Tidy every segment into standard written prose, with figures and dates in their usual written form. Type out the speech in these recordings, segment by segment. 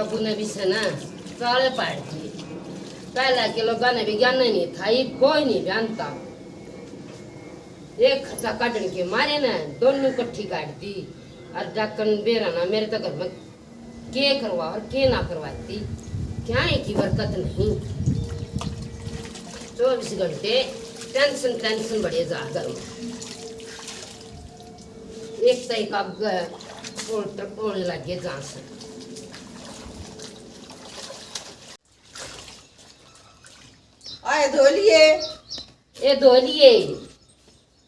बाबू ने भी से ना काले पाड़ दिए। पहला के लोग ने विज्ञान नहीं था, ये कोई नहीं जानता। एक खर्चा काटने के मारे ना दोनों इकट्ठी काट दी। और डकन बेरा ना मेरे तो घर में के करवा और के ना करवाती, क्या है की बरकत नहीं। 24 घंटे टेंशन टेंशन बढ़े जा घर में। एक तय का टोलने लगे जहाँ से आए धोलिए। ये धोलिए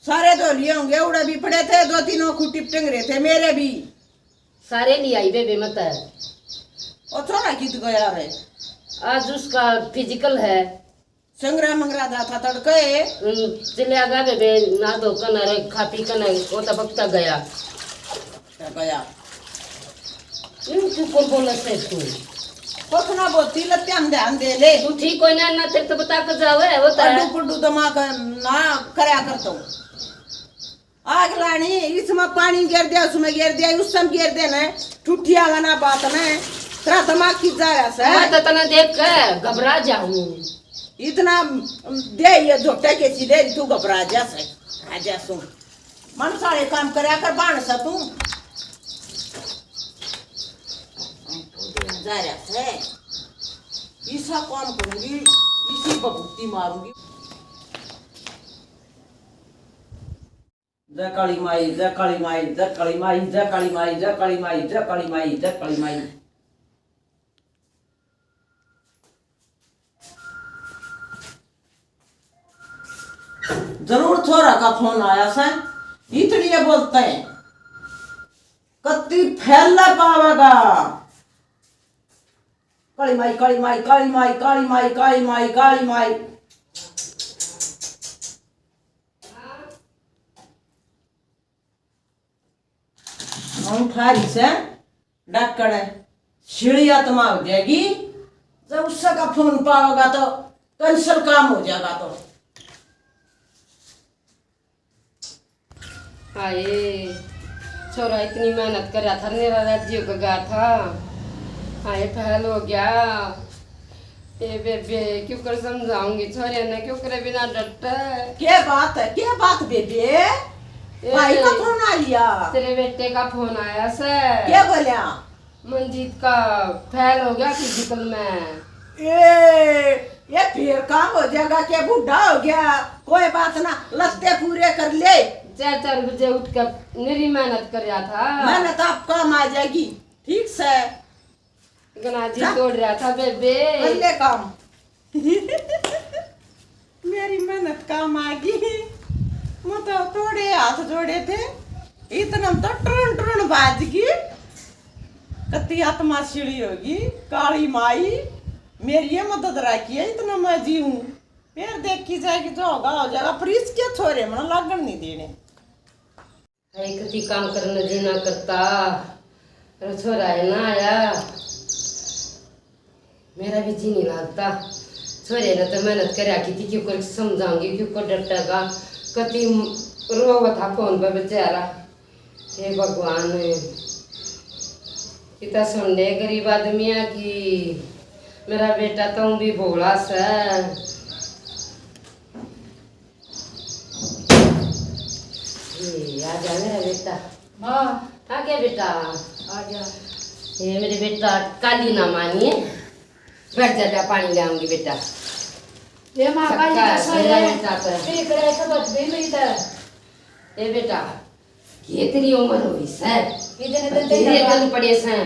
सारे धोलिए होंगे, उड़ा भी पड़े थे, 2-3 खूटी टंग रहे थे मेरे भी सारे ले आई बेबे मत। और थोड़ा गीत गया है। आज उसका फिजिकल है। संग्रह मंगरा दा था तड़के चले गया बेबे ना दो कन अरे खा पी कन वो तो बकता गया गया। तू कौन बोला से तू कोथना बोती लत्याम ध्यान दे ले। तू ठीक कोई ना तेरे तो बता कर जावे वो पड्डू पड्डू दिमाग ना करया करता हूँ। आग लानी इसमें पानी गिर दिया, उसमें गिर दिया, उसमें गिर देना ठुठिया गाना बात में तेरा दिमाग की जा रहा है। मैं तो तना देख कर घबरा जाऊं। इतना दे ये झोटे के सीधे तू घबरा जा से आ जा सुन मन सारे काम करया कर बाण सा तू जा रहा है। ऐसा काम करूंगी, इसी बबूती मारूंगी। जय काली माई, जय काली माई, जय काली माई, जय काली माई, जय काली माई, जय काली माई, जय काली माई। जरूर थोड़ा का फोन आया से, इतनी बोलते हैं कत्ती फैलना पावेगा। काली माई, काली माई, काली माई, काली माई, काली माई, काली माई। उठारी से डक्कड़ शिड़िया तमाम हो जाएगी। जब उसका फोन पाओगा तो कैंसल काम हो जाएगा। तो हाय छोरा इतनी मेहनत कर रहा था, मेरा राज्य का गया था। हाय फैल हो गया। ए बेबे क्यों कर समझाऊंगी छोरे ने क्यों करे बिना डरता। क्या बात है, क्या बात बेबे? भाई का फोन आ लिया? तेरे बेटे का फोन आया सर। क्या बोलिया? मंजीत का फैल हो गया फिजिकल में। ये फिर काम हो जाएगा क्या? बूढ़ा हो गया, कोई बात ना, लत्ते पूरे कर ले। 4 बजे उठ कर मेरी मेहनत कर रहा था। मेहनत आप काम आ जाएगी, ठीक से गनाजी तोड़ रहा था बेबे। कर ले काम। मेरी मेहनत काम आ गई। मतलब थोड़े हाथ जोड़े थे, इतना तो टुरन टुरन बाज गई। कत्ती आत्मा सीढ़ी होगी। काली माई मेरी ये मदद रखी है, इतना मैं जी हूँ। फिर देखी जाएगी, जो होगा हो जाएगा। पर इसके छोरे मन लागन नहीं देने। कति काम करना जीना करता छोरा है ना आया, मेरा भी जी नहीं लगता। छोरे ने तो मेहनत करा की थी, क्यों कर समझाऊंगी, क्यों कर डटेगा। कति रोवा था फोन पर बेचारा। हे भगवान कितना सुनने गरीब आदमी है कि मेरा बेटा तो भी भोला सा। आ जा मेरा बेटा। हाँ आ गया बेटा, आ गया। ये मेरे बेटा काली ना मानिए, बैठ जा, पानी ले आऊंगी बेटा। ये माँ का सक्का ये कैसा मेरा है? बेटा तो है। मेरी कढ़ाई सब बच गई मेरी तरह। ए बेटा ये तेरी उम्र हो रही है, इतने दिन धीरे तक दिन पड़े से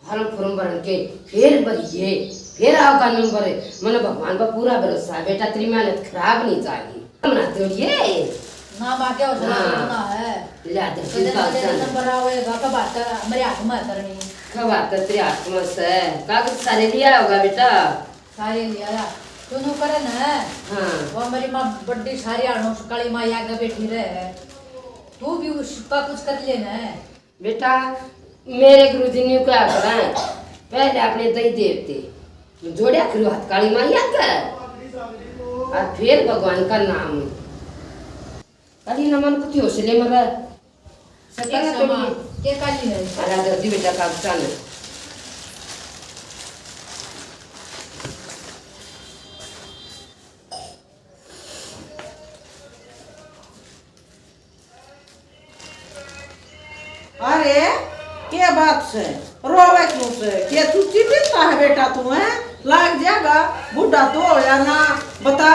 फॉर्म फॉर्म भर के फिर भरिए, फिर आओगा नंबर। मैंने भगवान पर पूरा भरोसा है बेटा, तेरी मेहनत खराब नहीं जाएगी। बनाते हो ये ना माँ क्या होता हाँ। है? ला दे नंबर आवेगा कब आता मेरे हाथ में करनी। कब आता तेरे हाथ में से कागज सारे लिया होगा बेटा। सारे लिया तूने करे ना। हाँ वो मेरी माँ बड़ी सारी आनो काली माँ आगे बैठी रहे, तू भी उसका कुछ कर लेना है बेटा। मेरे गुरुजी ने क्या करा, पहले अपने दही देवते जोड़िया करो हाथ काली माइया का, और फिर भगवान का नाम। काली नमन को थी हौसले मरा के काली है। आरा दर्दी बेटा का चाल से रोवे क्यों से क्या तू चिंता है बेटा तू है लाग जाएगा बूढ़ा तो हो या ना बता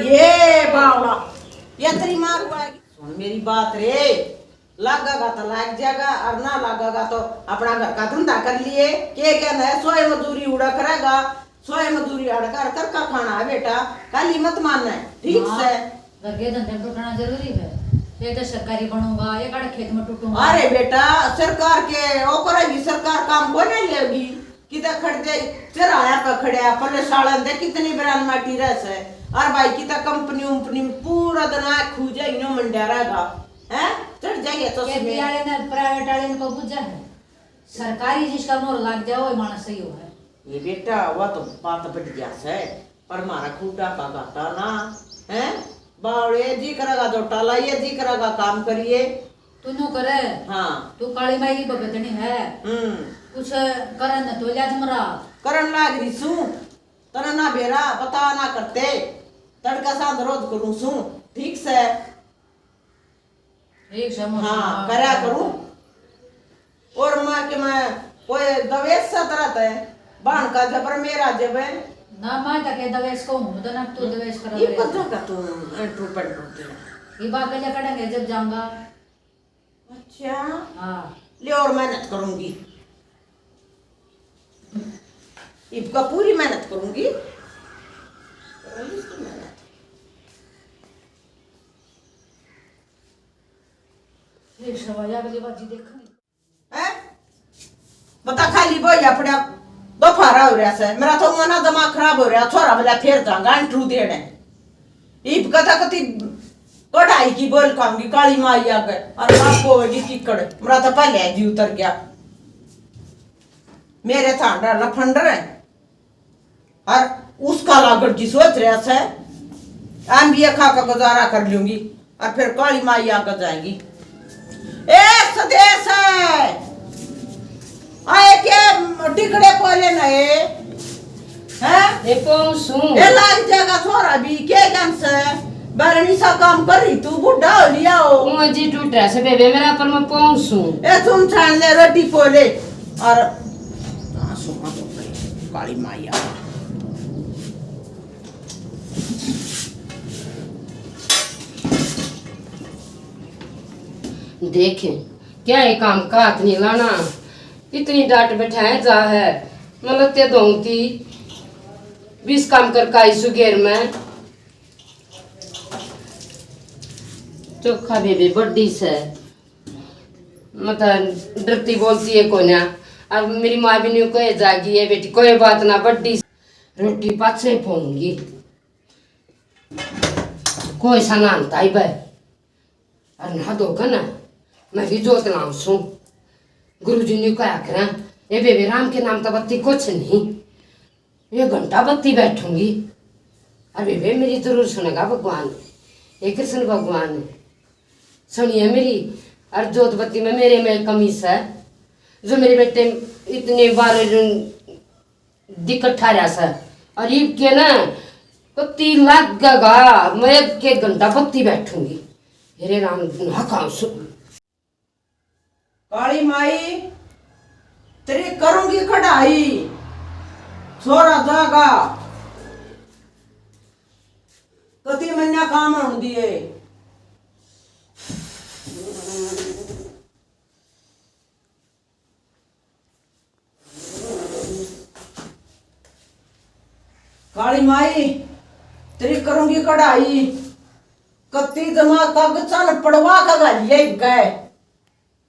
ये बावला ये तेरी मार हुआ है सुन मेरी बात रे लगेगा तो लग जाएगा और ना लगेगा तो अपना घर का धंधा कर लिए के कहना है सोए मजदूरी उड़ा करेगा सोए मजदूरी अड़ कर खाना है बेटा काली मत मानना है ठीक से घर के धंधे टूटना जरूरी है ये तो सरकारी बनूंगा ये कड़ा खेत में टूटूंगा अरे बेटा सरकार के ओ करेगी सरकार काम को नहीं लेगी किता खड़ते तेरा आया का खड़े पहले सालन दे कितनी बरान माटी रह से और भाई किता कंपनी पूरा दिन खू जाएगी नो मंडा रहेगा हैं चढ़ जाएंगे तो खेती वाले ने प्राइवेट वाले को बुझा है सरकारी जिसका मोर लग जाए वो मानस सही हो है ये बेटा वो तो बात बढ़ गया है पर मारा खूटा का घाटा ना हैं बावड़े जी करेगा तो टालाइए जी करेगा काम करिए तू नो करे हाँ तू काली माई की भगतनी है कुछ करे न तो लाज मरा करन लाग रही सू तना ना बेरा बता ना करते तड़का साथ रोज करूं सू ठीक से एक समोसा हाँ करा करूं और मां के मैं कोई दवेश सा तरह है बाण का जबर मेरा जब है ना मैं तके दवेश को हूं तो ना तू दवेश कर ये पता का तू एंट्रो पेट्रो दे ये बात के करेंगे जब जाऊंगा अच्छा हां ले और मेहनत करूंगी इसका पूरी मेहनत करूंगी एक सवाया के बाजी देखा हैं बता खाली बोल अपने दोफारा हो रहा है मेरा तो मना दिमाग खराब हो रहा छोरा बोला फिर जाऊंगा इंटरव्यू देने ईब कथा कति कढ़ाई की बोल कहूंगी काली माई आ गए और आपको होगी टिकड़ मेरा तो पहले जी उतर गया मेरे थांडा लफंडर है और उसका लागड़ की सोच रहा है हम भी खा का गुजारा कर लूंगी और फिर काली माई आकर जाएंगी ए सदेश है आए के टिकड़े पोले नए हैं ये पहुंचू ए लाग जाएगा थोड़ा भी के गन से बरनी सा काम कर रही तू बुढ़ा हो लिया हो मुझे टूट रहा है बेबे मेरा पर मैं पहुंचू ए तुम छान ले रोटी पोले और सुमा तो काली माया देखें क्या ये काम का हाथ नहीं लाना इतनी डांट बैठाए जा है मतलब ते दोंती 20 काम कर काई सुगेर में चोखा बेबी बड्डी से मतलब डरती बोलती है कोन्या अब मेरी माँ भी नहीं कहे जागी है बेटी कोई बात ना बड्डी रोटी पाछे पाऊंगी कोई सनानता ही भाई और ना दो का ना मैं भी जोत नाम सू गुरुजी ने क्या करा ये बेबी राम के नाम तो बत्ती कुछ नहीं ये घंटा बत्ती बैठूंगी और बेबे मेरी जरूर सुनेगा भगवान ये कृष्ण भगवान सुनिए मेरी और जोत बत्ती में मेरे में कमी है जो मेरे बेटे इतने बार दिक्कत ठा रहा सर और ये के ना बत्ती लगेगा मैं के घंटा बत्ती बैठूंगी हेरे राम ना काम सुन काली माई तेरी करूंगी कढ़ाई छोरा जागा कति महीना काम होने दिए काली माई तेरी करूंगी कढ़ाई कत्ती जमा कागजान पड़वा का गालिए गए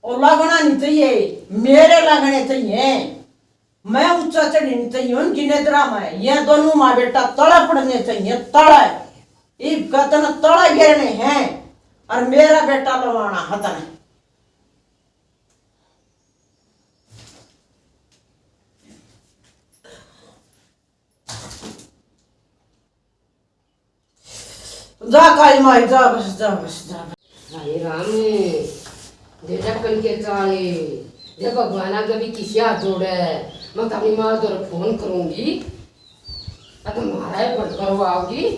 और लगना नहीं चाहिए मेरे लगने चाहिए मैं ऊंचा चढ़नी चाहिए उनकी निद्रा में ये दोनों माँ बेटा तड़ा पड़ने चाहिए तड़ा इब कतन तड़ा गिरने हैं और मेरा बेटा लवाना हतन जा काली माई जा बस जा बस जा हाय राम दे ढक्कन के चाले दे भगवान आगे भी किसी हाथ जोड़े मैं तो अपनी माँ तो फोन करूंगी अब तुम्हारा ही बंद करवाओगी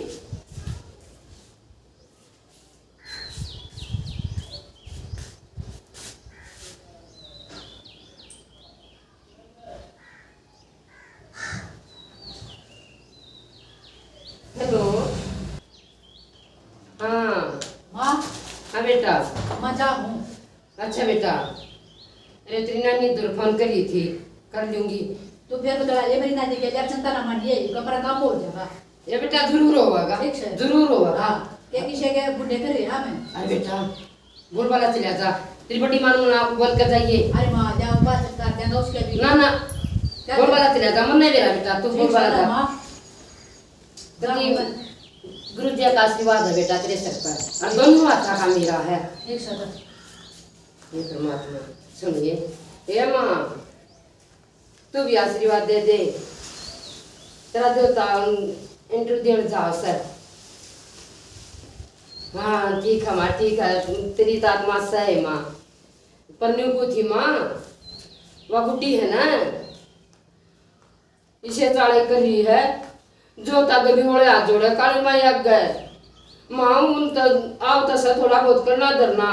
बेटा? मजा हूँ। अच्छा बेटा, अरे तेरी नानी दूर फोन करी थी, कर लूंगी। तो फिर बता ले मेरी नानी के लिए चिंता ना मानिए, कमरा काम हो जाएगा। ये बेटा जरूर होगा, ठीक है, जरूर होगा। हाँ क्या किसी के बुढ़े करे हाँ मैं। अरे बेटा बोल वाला चला जा, तेरी बड़ी मानू ना बोल कर जाइए। अरे माँ जाओ बात करते हैं उसके भी ना ना बोल वाला चला जा, मन नहीं मेरा बेटा, तू बोल वाला जा। गुरु जी का आशीर्वाद है बेटा तेरे सर पर, और दोनों अच्छा का मेरा है। एक सदा ये परमात्मा सुनिए, हे माँ तू भी आशीर्वाद दे दे, तेरा देवता इंटरव्यू देने जाओ सर। हाँ ठीक है माँ, ठीक है, तेरी तो आत्मा सही है माँ। पन्नू को थी माँ, वह गुड्डी है ना, इसे चाले करी है, जो तक भी होड़े हाथ जोड़े काली माई आग गए माँ उन तक आओ तसा थोड़ा बहुत करना डरना,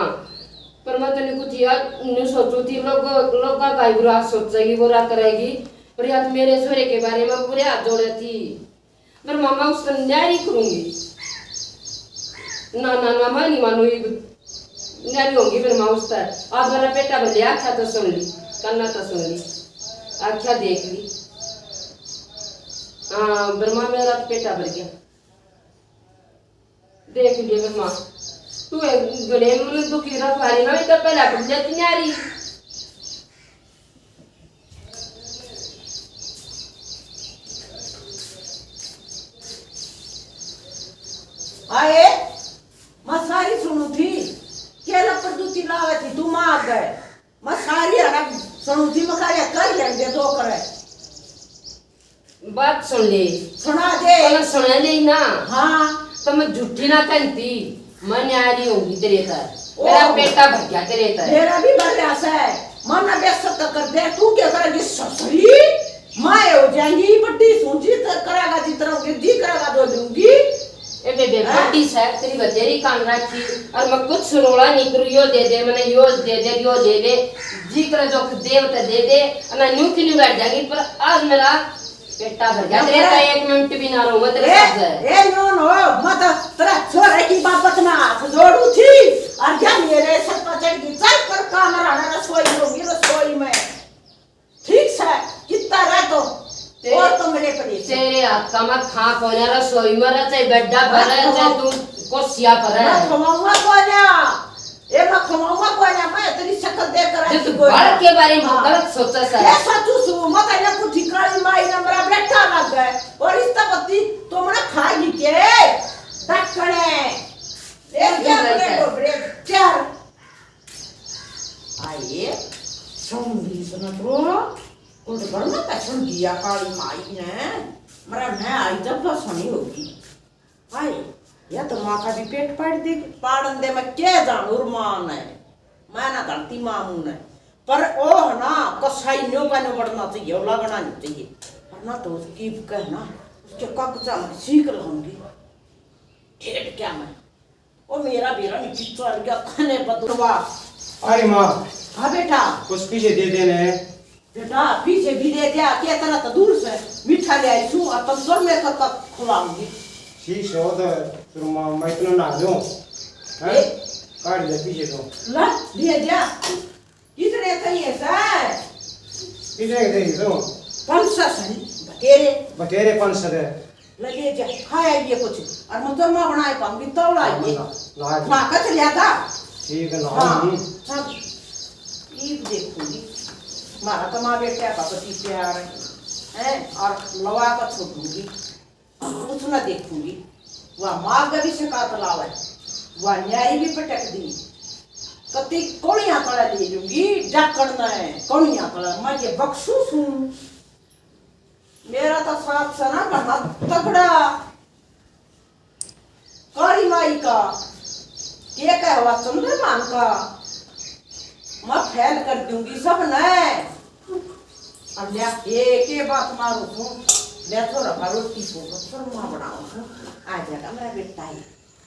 पर मैं तने कुछ यार नहीं सोचू थी, लोग का बुरा सोचेगी, बुरा करेगी, पर यार मेरे छोरे के बारे में बुरे हाथ जोड़े थी, पर मामा उसका न्याय नहीं करूंगी। ना ना ना मैं नहीं मानूंगी, न्याय होंगी फिर माँ उसका। आज मेरा पेटा भर लिया, अच्छा तो सुन ली, करना तो सुन ली, अच्छा देख ली। हाँ ब्रह्मा मेरा पेटा भर गया, देख लिए ब्रह्मा। तू गले में दुखी रख वाली ना, इधर पहला कर जाती न्यारी। आए मैं सारी सुनू थी, केला पर दूती लावे थी, तू मार गए, मैं सारी हरा सुनू थी, मैं कर लेंगे दो करे। बात सुन ले, सुना दे। पहले सुना ले ना। हाँ तो मैं झूठी ना कहती, मैं न्यारी होंगी तेरे तर, मेरा पेटा भर गया तेरे तर। मेरा भी बर्दाश्त है, मन बेसत कर दे, तू क्या करेगी ससुरी, माए हो जाएंगी, बड्डी सूंची करेगा जितना जी करेगा दो दूंगी। ए बेबे बड्डी साहब तेरी बतेरी कान रखी, और मैं कुछ सुरोड़ा नहीं करूँ, यो दे दे मैंने, यो दे दे, यो दे दे, जी करे जो देवता दे दे, और न्यू की न्यू बैठ जाएगी, पर आज मेरा पेटा भर गया तेरे का, एक मिनट भी ना रहूंगा तेरे साथ। ए नो नो मत तेरा छोरे की बात में हाथ जोड़ू थी, और क्या मेरे सर पर चढ़ गई, चल पर काम रहना रसोई होगी, रसोई में ठीक है कितना रह तो और तो मेरे पड़ी तेरे हाथ का मैं खा कोना रसोई में रह, चाहे बेड्डा भर है, चाहे तू कोसिया पर है। मैं खवाऊंगा कोना, ए मैं खवाऊंगा कोना, मैं तेरी शक्ल देख कर जो तू बाल के बारे में गलत सोचा सा है। ऐसा तू सु मत है कुछ ठिकानी माई ना मेरा बेटा लग गए, और इस तपति तो मना खाएगी के डकने देख क्या बड़े बड़े चार आइए सुन ली सुन तो उन बड़ना का सुन दिया काली माई ने, मरा मैं आई जब तो सुनी होगी आई, या तो माँ का भी पेट पाड़ दे पाड़न दे, मैं क्या जानूर मान है, मैं ना गलती मामू ने, पर ओ ना कसाई न्यो का न्यो बढ़ना चाहिए और लगना नहीं चाहिए, वरना तो उसकी कहना उसके कक्चा मैं सीख रहूंगी ठेठ क्या मैं, ओ मेरा बेरा नहीं चित्तर क्या खाने बदलवा। अरे माँ हाँ बेटा कुछ पीछे दे देने बेटा, पीछे भी दे दिया, क्या तरह तो दूर से मीठा ले आई छू, और तब जोर में कब खुलाऊंगी। ठीक है तो फिर मैं इतना ना दूं, हैं काट दे पीछे तो ला ले जा, कितने चाहिए सर? पीछे दे दो 500 सही बतेरे बतेरे 500 दे ले जा, खाया ये कुछ, और मैं तो माँ बनाए पाऊंगी तो लाइए माँ का चलिया था। ठीक है ना हाँ सब ईद देखूंगी, मारा तो माँ बेटा का पति प्यार है, और लवा का छोड़ूंगी, और कुछ ना देखूंगी, वह माँ का भी शिकायत लावे, वह न्याय भी पटक दी, कति कोड़ियाँ तला ले लूंगी, जाकड़ना है कोड़ियाँ तला, मैं ये बख्शूस हूँ, मेरा तो साथ सना बना तगड़ा काली माई का ये क्या हुआ चंद्रमान का, मैं फैल कर दूंगी सब ने, अब ले एक बात मारू हूँ, ले तो रखा रोटी को शर्मा बनाऊँ, आ जाएगा मेरा बेटा ही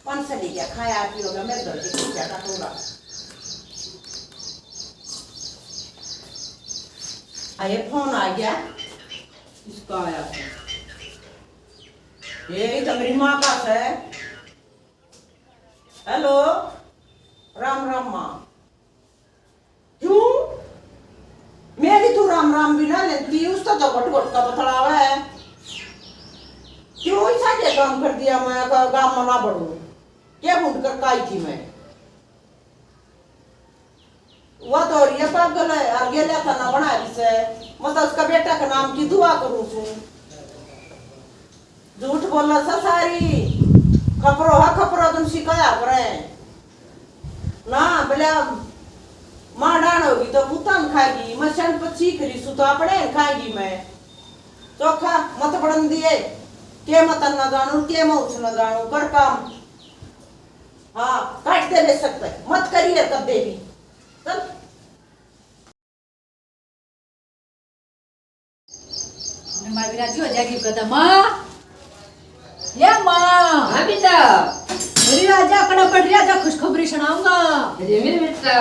500 ले गया, खाया पियोगा मेरे घर के कुछ जाता थोड़ा। आये फोन आ गया, इसका आया फोन, ये तो मेरी माँ का है। हेलो राम राम माँ। क्यों मेरी तू राम राम भी ना लेती, उसका तो घट घट का बतलावा है। क्यों ऐसा क्या काम कर दिया मैं गाँव में ना बढ़ू? क्या भूल कर काई थी मैं? वह तो और ये पागल है, आगे लेता ना बना से मतलब उसका बेटा का नाम की दुआ करूँ सू। झूठ बोलना सा सारी खपरो तुम शिकाया करे ना बोले माँ डाण होगी तो मुतान खाएगी, मशन पची खरी सु तो अपने खाएगी मैं। चोखा मत पड़न दिए के मत न जानू के मौत न जानू कर काम। हाँ काट दे ले सकते मत करिए तब देवी चल। मारी राजी हो जाएगी कहता माँ ये माँ। हाँ बेटा। मेरी राजा कड़ा पड़ रहा था, खुशखबरी सुनाऊंगा। अरे मेरे बेटा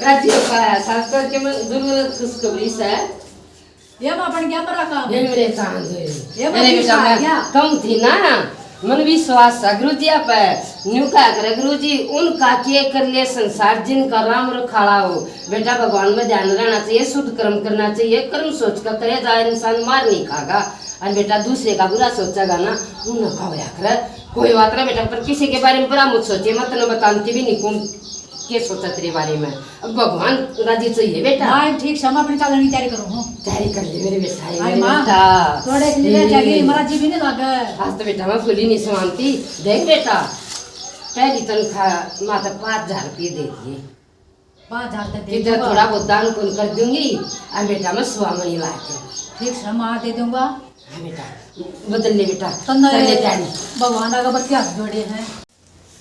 राज्य का है शास्त्र के में जरूर खुशखबरी से ये माँ अपन क्या मरा काम? ये मेरे चांद ये मेरे बेटा मैं कम थी ना मन विश्वास है गुरु जी आप न्यू क्या करे गुरु जी उनका के कर ले संसार जिनका राम रखाड़ा हो। बेटा भगवान में ध्यान रहना चाहिए, शुद्ध कर्म करना चाहिए, कर्म सोच कर करे जाए इंसान मार नहीं खागा। और बेटा दूसरे का बुरा सोचेगा ना उन्हें खबरा कर कोई बात ना बेटा, पर किसी के बारे में बुरा मत सोचिए, मत न बताती भी नहीं कौन के सोचा तेरे बारे में। अब भगवान राजी चाहिए बेटा। हाँ ठीक समय अपनी चालने की तैयारी करो। हाँ तैयारी कर ले मेरे बेटा। हाय माँ थोड़े के लिए जाके हमारा जी भी नहीं लगा। आज तो बेटा मैं फुली नहीं समानती। देख बेटा पहली तनख्वाह माता 5,000 रुपये दे दिए, 5,000 दे इधर थोड़ा बहुत दान पुण्य कर दूंगी और बेटा मैं सुहामनी ला के ठीक समय दे दूंगा। हाँ बेटा बदल ले बेटा तो न कर ले तैयारी। भगवान अगरबत्ती हाथ जोड़े हैं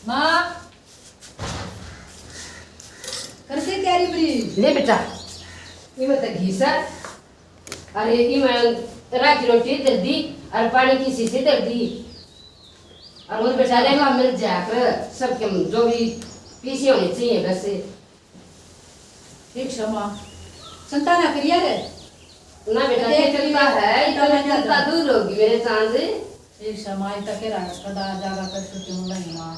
माँ करते तैयारी पूरी ले बेटा ये मत घी सर। अरे ये मैं रात रोटी दे दी और पानी की शीशी दे दी और वो बेटा रेवा मिल जाकर सबके जो भी पीछे होने चाहिए वैसे। ठीक समय संतान करिए रे ना बेटा ये चलता है इतना चिंता दूर होगी मेरे चांद। ठीक समय तक रहा कदा जागा कर सकती हूँ नहीं माँ।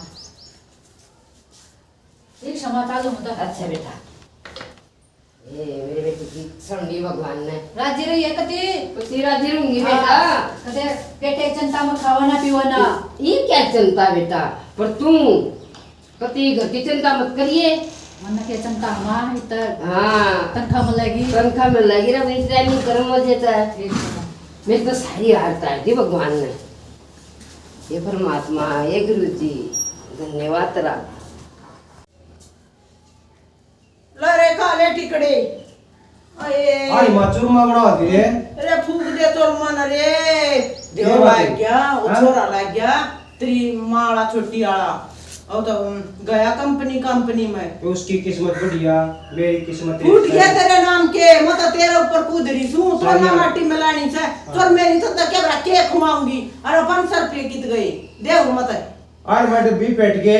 ठीक समय चालू होता है। अच्छा बेटा ये मेरे बेटे की सुन ली भगवान ने। राज्य रही है कति कुछ राजी रहूंगी बेटा। कदे पेटे चिंता में खावाना पीवाना ये क्या चिंता बेटा, पर तुम कति घर की चिंता मत करिए। मन के चिंता माँ इतर हाँ तनखा मिलेगी तनख्वाह मिल लगी ना मेरी ट्रेनिंग कर्म हो जाता है। ठीक है मेरी तो सारी हारता दी भगवान ने। ये परमात्मा ये गुरु जी धन्यवाद तेरा। लरे काले टिकड़े आई माँ चूरमा बना दिए। अरे फूक दे तोर मन रे देव ये लाग बात गया वो हाँ? छोरा लाग गया तेरी माला छोटी आला और तो गया कंपनी में। तो उसकी किस्मत बढ़िया मेरी किस्मत फूट गया तेरे नाम के मतलब तेरे ऊपर कूद रही हूँ तो हाँ, ना हाँ। माटी में लानी से तो मेरी तो क्या बड़ा के खुआऊंगी। अरे 500 रुपये कित गई देव मत आज मैं डब्बी पेट के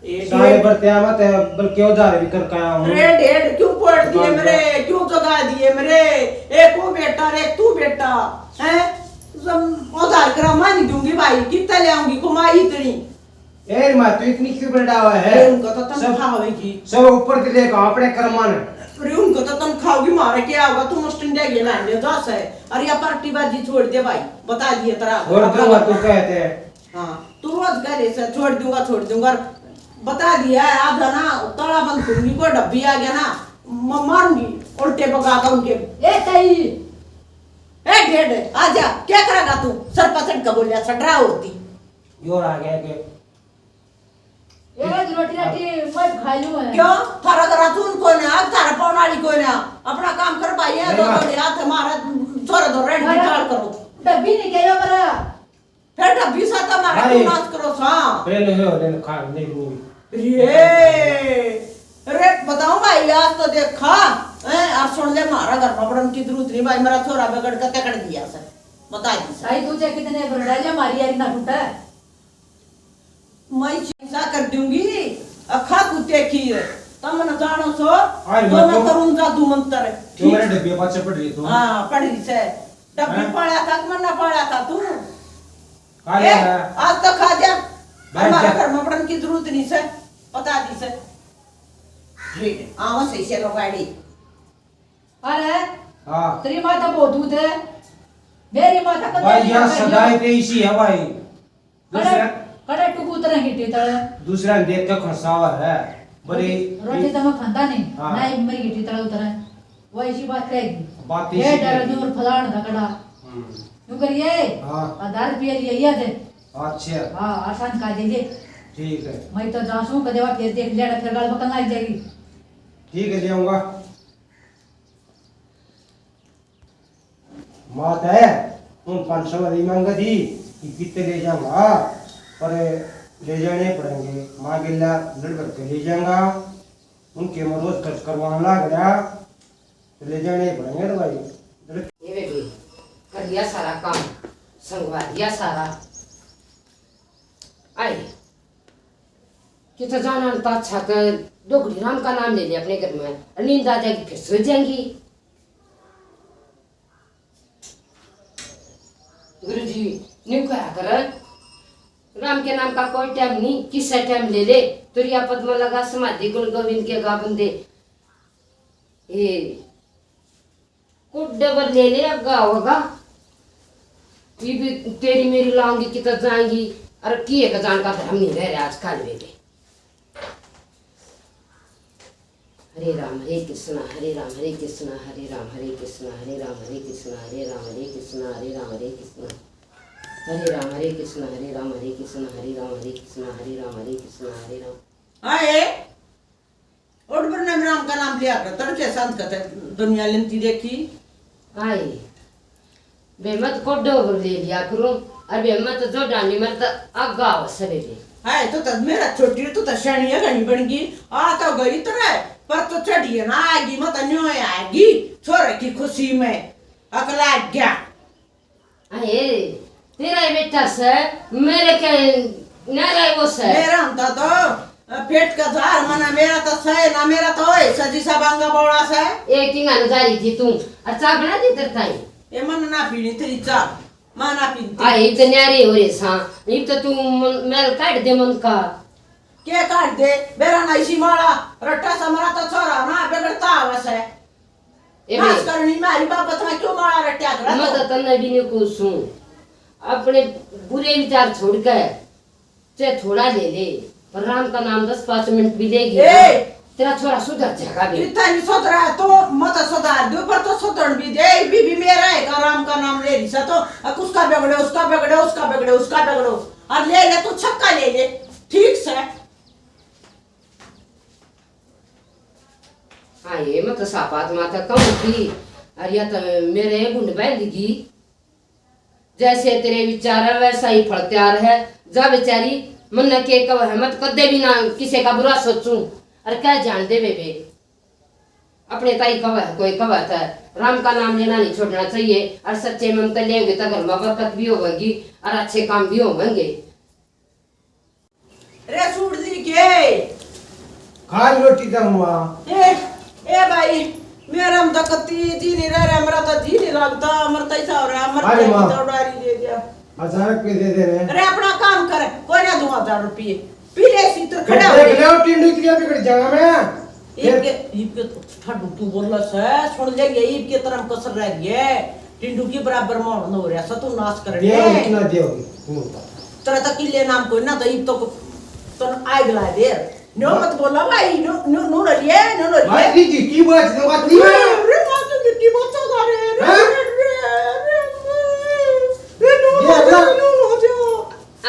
ये सारे बर्तिया मत बल्कि औजार भी कर आया हूँ। रे डेढ़ क्यों पड़ दिए मेरे, क्यों जगा दिए मेरे? एक वो बेटा रे एक तू बेटा है सब उधार करा मैं नहीं दूंगी भाई, कितना ले आऊंगी कमाई इतनी। ए माँ तू इतनी क्यों बड़ावा है? अरे उनका तो तनख्वाह होगी सब ऊपर के लेगा अपने कर्मन। अरे उनका तो तनख्वाह होगी मारे क्या होगा तू मस्ट इंडिया के लाने दस है। अरे ये पार्टी बाजी छोड़ दे भाई बता दिए तेरा और दूंगा तू कहते हैं। हाँ तू रोज करे से छोड़ दूंगा बता दिया है। आज ना तड़ा बंद करूंगी कोई डब्बी आ गया ना मारूंगी उल्टे पका उनके। ए तई ए डेढ़ आजा क्या करेगा तू? सर पसंद का बोलिया सटरा होती योर आ गया के ये रोटी मैं खा लूं है क्यों थारा करा तू उनको ना आज थारा पौनाली को ना अपना काम कर भाई है। नहीं, तो हाथ हमारा थोड़ा दो रेड निकाल करो डब्बी नहीं गया मेरा फिर डब्बी सा तो हमारा अरे। क्यों नाश करो सा। पहले हो ले खा नहीं लूंगी। अरे बताओ भाई आज तो देखा और सुन ले मारा घर में बड़न की जरूरत नहीं भाई, मेरा छोरा बिगड़ के तकड़ दिया सर बता दी सर। भाई तुझे कितने बरड़ा जा मारी यारी ना टूटा मैं चिंता कर दूंगी अखा कुत्ते खीर तम न जानो सो अरे तो मैं मैं तो- करूंगा तू मंत्र तू मेरे डब्बे पाछे पड़ रही तू। हाँ पढ़ रही से डब्बी हाँ? पढ़ा था कि ना पढ़ा था तू? खा ए, लिया आज तो खा जा बैठ हमारा जा। घर में बड़न की जरूरत नहीं से बता दी से ठीक है आवा सही से गाड़ी। अरे हाँ तेरी माता बहुत दूध है, मेरी माता कदे भाई यहाँ सदाई पे इसी है भाई। कड़े दूसरा कड़े टुकु तरह की टीतड़ दूसरा देख के खसावा है बड़ी रोटी तो मैं खाता नहीं हाँ। ना ही मेरी की टीतड़ उतर है वो ऐसी बात कहेगी बात ये इसी डर की। दूर फलाण धकड़ा हम्म, क्यों करिए हाँ। 1000 रुपये लिए ये दे अच्छा हाँ आसान का दे दे ठीक है मैं तो जासूं कदे वा फिर देख लेड़ा फिर गाल बकन लग जाएगी। ठीक है ले आऊंगा। मात है उन 500 वाली मांगा थी कि कितने ले जाऊंगा पर ले जाने पड़ेंगे। माँ गिल्ला लड़ करके ले जाऊंगा उनके में रोज खर्च करवाने लग गया तो ले जाने पड़ेंगे तो भाई। ये बेबी कर दिया सारा काम, संगवा दिया सारा। आए कि तो जाना तो अच्छा कर डोगरी राम का नाम ले लिया अपने घर में, नींद आ जाएगी फिर सो जाएंगी। गुरुजी न्यू क्या कर राम के नाम का कोई टाइम नहीं, किस टाइम ले ले तुरिया पद्म लगा समाधि गुण गोविंद के गा बंदे ये कुड्डे पर ले ले अब गा होगा ये भी तेरी मेरी लाऊंगी कि तो जाएंगी। अरे किए का जान का धर्म नहीं रह रहा आजकल वेले। हरे राम हरे कृष्णा हरे राम हरे कृष्णा हरे राम हरे कृष्णा हरे राम हरे कृष्णा हरे राम हरे कृष्णा हरे राम हरे कृष्णा हरे राम हरे कृष्णा हरे राम हरे कृष्णा हरे राम हरे कृष्णा हरे राम हरे कृष्णा हरे राम। आए और पर राम का नाम लिया कर तड़के संत कहते दुनिया लेंती देखी। आए बेमत को डोगर ले लिया करो और बेमत जो डाली मत आगा सवेरे। हाय तो मेरा छोटी तो शनिया घनी बन गई आ तो गई तरह पर तो चढ़िए ना आएगी मत न्यो आएगी छोरे की खुशी में अकला गया। अरे तेरा ये बेटा से मेरे के ना रहे वो से मेरा हमता तो पेट का जार मना मेरा तो सहे ना मेरा तो ओए सजी सा बांगा बौड़ा से एक किंगा नजारी थी तुम अच्छा बना दी तेरे ये मन ना पीनी तेरी चा माना पीती आई इतने रे हो रे सा ये तो तू मेल काट दे मन का के काट दे बेरा ना इसी माला रट्टा समरा तो छोरा ना बिगड़ता आवस है ए नाच करनी मारी बापत में क्यों मारा रट्टा कर मैं तो तन्ने भी नहीं कुछ सुन अपने बुरे विचार छोड़ के चाहे थोड़ा ले ले पर राम का नाम 10-5 मिनट भी लेगी तेरा छोरा सुधर जाएगा भी। इतना नहीं सुधरा है तो मत सुधार दो पर तो सुधर भी दे भी मेरा है का राम का नाम ले रही तो उसका बिगड़े उसका बिगड़े उसका बिगड़े उसका बिगड़ो और ले ले तू छक्का ले ले ठीक से। हाँ ये मत सापात माता कम थी और या तो मेरे गुंड बैठगी जैसे तेरे विचार है वैसा ही फल तैयार है। जा बेचारी मन के कव है मत कदे भी ना किसी का बुरा सोचूं और क्या जान दे बेबे अपने ताई कव है कोई कव था राम का नाम लेना नहीं छोड़ना चाहिए और सच्चे मन तो लेंगे तो घर में बरकत भी होगी और अच्छे काम भी होंगे। रे सूट दी के खा रोटी तो हुआ ए भाई मेरा हम तो कती जी नहीं रह रहा मेरा तो जी नहीं लगता अमर तैसा हो रहा अमर अरे माँ। तो डारी दे दिया 1000 रुपये दे दे रहे अरे अपना काम करे कोई ना दूं 1000 रुपये पी ले सी तो खड़ा हो देख ले टिंडू तिया बिगड़ जाएगा मैं ईब के ठाडू तू बोलला से सुन ले ये ईब के तरफ कसर रह गया टिंडू के बराबर मान हो रहा सतु नाश कर दे दे कितना देओगी तेरा तो किले नाम कोई ना तो ईब तो आग ला दे नो मत बोला भाई नो नो नो लिए नो नो भाई लिए जी की बात है बात नहीं है रे मां तो गिट्टी बच्चा जा रे रे हाँ? रे नो ये अपना- नो नो जो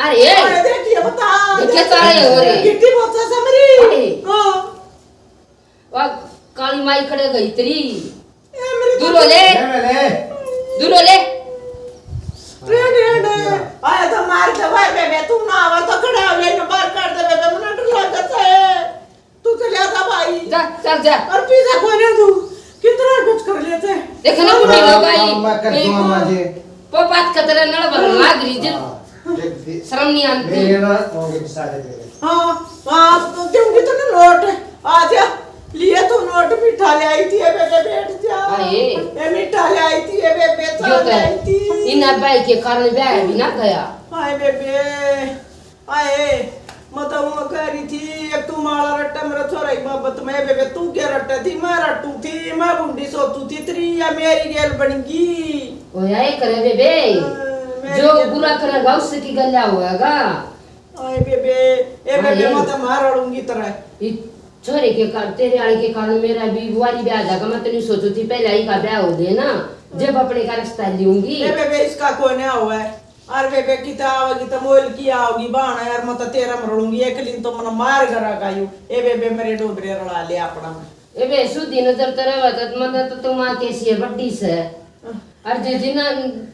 अरे अरे देखिए बता देखिए सारे हो रहे गिट्टी बच्चा अरे। समरी हां वह काली माई खड़े गई तेरी ये मेरी दूर ले ले दूर ले रे आया तो मार दे भाई बेबे तू ना आवा तो खड़ा हो ले बाहर कर दे बेबे मुझे डर लगता है तू चले जा भाई जा चल जा और पीछे कोई ना तू कितना कुछ कर लेते देखो ना बुढ़ी लोग मैं कर आई दूंगा माजे पोपात खतरे नड़ बर लाग रही जिन देख शर्म नहीं आती मेरे ना होंगे सारे मेरे हाँ हाँ तो क्योंकि तूने नोट आ जा लिए तू नोट मीठा ले आई थी बेबे बैठ जा अरे। ये मीठा ले आई थी बेबे जो तो तो ले आई थी इन अब्बाई के कारण ब्याह भी ना गया हाय बेबे आए मतलब वो कह रही थी एक तू माला रट्टा मेरा छोरा की बाबत में बेबे तू क्या रट्टा थी मैं रट्टू थी मैं बुंडी सोचू थी तेरी या मेरी गेल बनेगी ओ यही करे बेबे जो बुरा करेगा उससे की गल्ला होगा। आए बेबे ए बेबे मैं तो मार अड़ूंगी तरह ये छोरे के कारण तेरे आने के कारण मेरा भी बुआरी ब्याह जाएगा। मैं तो नहीं सोचू थी पहले ही का ब्याह हो गया ना जब अपने का रिश्ता लूंगी। ए बेबे इसका कोई नहीं हुआ है और बेबे किता आओगी तो मोल की आओगी बाण यार मैं तो तेरा मरड़ूंगी एक दिन तो मन मार गरा गायू ए बेबे मेरे डोबरे रड़ा ले अपना में ए बे सुधी नजर तेरे वक्त मन तो तुम कैसी है बड्डी से और जे जिना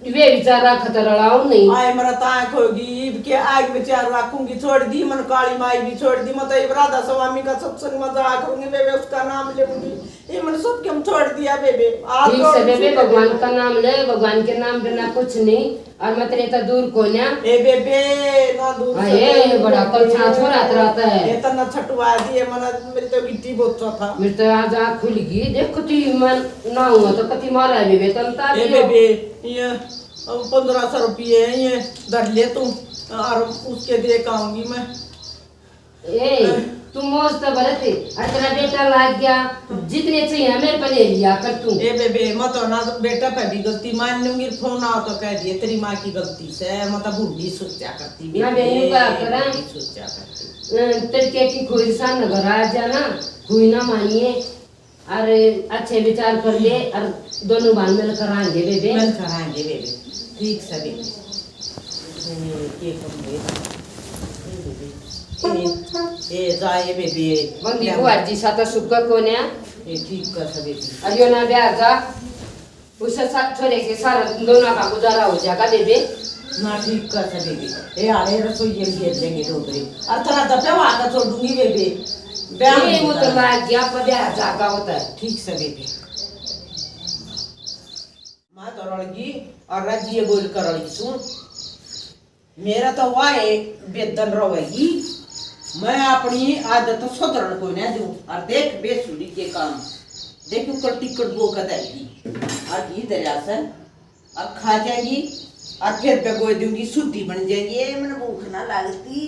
वे विचार रखत रड़ाऊ नहीं आए मेरा ताक होगी के आग विचार रखूंगी छोड़ दी मन काली माई भी छोड़ दी मैं तो राधा स्वामी का सत्संग में जा करूंगी बेबे उसका नाम लूंगी ये मन सब के हम छोड़ दिया बेबे आप ठीक से बेबे भगवान का नाम ले भगवान के नाम बिना कुछ नहीं और मैं तेरे तो दूर को ना ए बेबे ना दूर ये बड़ा कल छाछ हो रहता है ये तो ना छटवा दिए मन मेरी तो गिट्टी बोचा था मेरे तो आज आँख खुल गई देखो ती मन ना हुआ तो कति मारा बेबे तंता ए बेबे ये 1500 रुपये ये धर ले तू और उसके दे आऊंगी मैं ए तुम मस्त बरते और तेरा बेटा लाग गया जितने चाहिए मेरे पे ले लिया कर तू ए बेबे मैं तो ना बेटा पे भी गलती मान लूंगी फोन आओ तो कह दिए तेरी माँ की गलती से मतलब बूढ़ी सोचा करती ना बेनू का करा सोचा करती तेरे की कोई सान घर आ जाना कोई ना मानिए और अच्छे विचार कर ले और दोनों बाल मिल कराएंगे बेबे मिल कराएंगे बेबे ठीक से बेबे के कम ए जाए बेबी बंदी बुआर जी साता सुक्का कोन्या ये ठीक कर सके अरियो ना ब्याह जा उससे साथ छोरे के सारा दोनों का गुजारा हो जाएगा बेबे ना ठीक कर सके बेबी ए आले रसोई ये भेज देंगे डोबरे और थोड़ा दबे वाका छोड़ दूंगी बेबी ब्याह ये वो तो लाग गया पर ब्याह जागा होता है ठीक से बेबी मां दरड़गी और राज्य बोल करड़ी सुन मेरा तो वाए बेदन रवेगी मैं अपनी आदत सुधरण को न दूं और देख बेसुरी के काम देख ऊपर टिकट वो कदाई और ये दरिया से अब खा जाएगी और फिर बेगो दूंगी शुद्धि बन जाएगी ये मन भूख ना लगती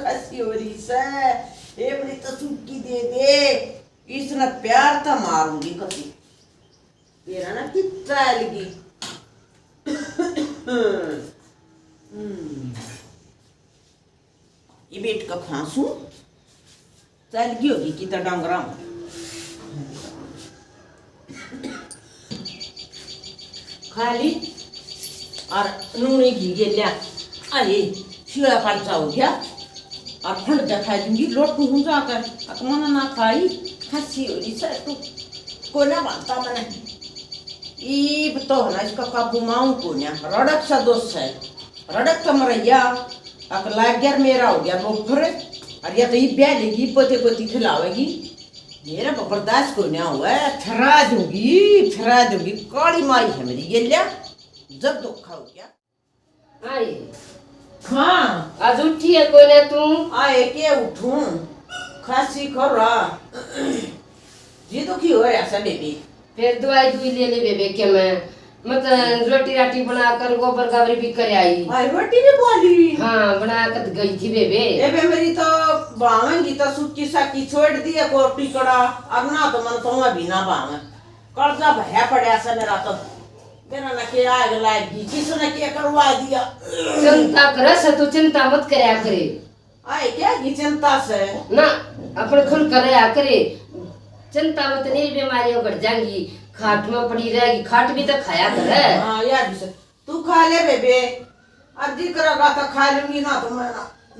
खसी हो रही से ये बड़ी तो सूखी दे दे इसने प्यार तो मारूंगी कभी तेरा ना कितना लगी ये बेट का खांसू चल गई होगी कि तो डंगरा खाली और नूनी घी के लिया अरे शिला खर्चा हो गया और फल दिखा दूंगी लोट हूँ जाकर अकमना ना खाई खसी हो रही सर तू को ना बनता मैंने ये तो ना इसका काबू माऊं को ना रड़क सा दोस्त है रड़क तो मरैया अकला यार मेरा हो गया दोपहर और या तो ये ब्याह लेगी पोते पोती खिलावेगी मेरा बर्दाश्त को ना हुआ है थरा दूंगी काली माई है मेरी ये लिया जब धोखा हो गया आई हाँ आज उठी है कोई ना तू आए के उठूं खांसी कर रहा जी तो की हो रहा ऐसा बेबी फिर दवाई दुई ले ले बेबे के मैं मतलब रोटी राटी बनाकर गोबर गाबरी भी कर आई आए रोटी भी बोली हाँ बनाकर गई थी बेबे ए मेरी तो बावेंगी तो सुक्की साकी छोड़ दिए को टिकड़ा अब ना तो मन तो भी ना बावे कर्जा भया पड़े ऐसा मेरा तो मेरा ना के आग लागी किसने के करवा दिया चिंता करे से तू चिंता मत करया करे आए क्या की चिंता से ना अपने खुल करया करे चिंता मत नहीं बीमारियां बढ़ जाएंगी खाट में पड़ी रहेगी खाट भी तो खाया करे हाँ यार तू खा ले बेबे अब जी करेगा तो खा लूंगी ना तो मैं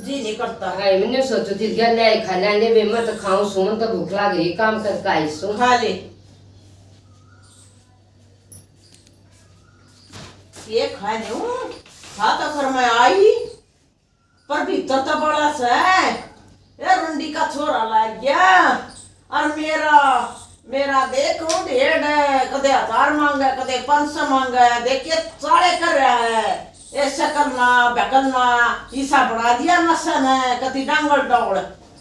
जी नहीं करता है मैंने सोचो थी घर ले खा लेंगे बे मत खाऊं सुमन तो भूख लग रही काम कर काई सो खा ले ये खाने खा तो कर मैं आई पर भीतर तो बड़ा सा है ये रुंडी का छोरा लग गया और मेरा देखो ढेर है कदे 1000 मांगा कदे 500 मांगा देखिए सारे कर रहा है ऐसा करना बकलना ईसा बढ़ा दिया नसन है कति डांगल डोड़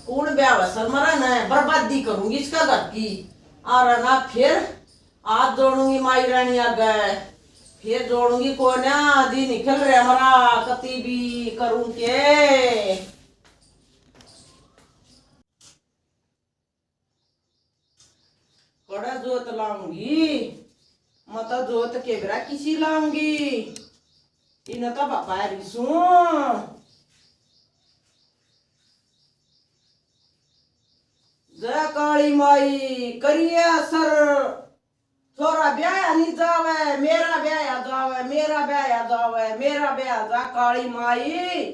कौन ब्याह मरन है बर्बादी करूंगी इसका घर की और ना फिर हाथ जोड़ूंगी माई रानी आ गए ये जोड़ूंगी कोन्या दी निकल रहे हमारा कति भी करूं के कड़ा जोत लाऊंगी मत जोत के बिरा किसी लाऊंगी इन तो बापा रिसू जय काली माई करिए असर थोड़ा ब्याह नहीं जावे मेरा ब्याह जावे मेरा ब्याह जावे मेरा ब्याह जा काली माई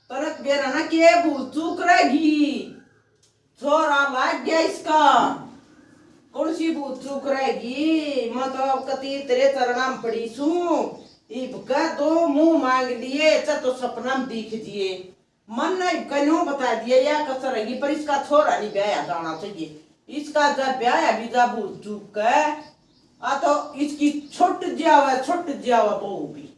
परत बेरा ना के भूल चूक रहेगी थोड़ा लाग गया इसका कौन सी भूल चूक रहेगी मतलब कति तेरे चरणाम पड़ी सू इबका दो मुंह मांग लिए तो सपना में दिख दिए मन ने कन्यों बता दिया या कसर रहेगी पर इसका छोरा नहीं ब्याह जाना चाहिए इसका जब ब्याह भी जा भूल चूक है तो इसकी छुट जावा बहू भी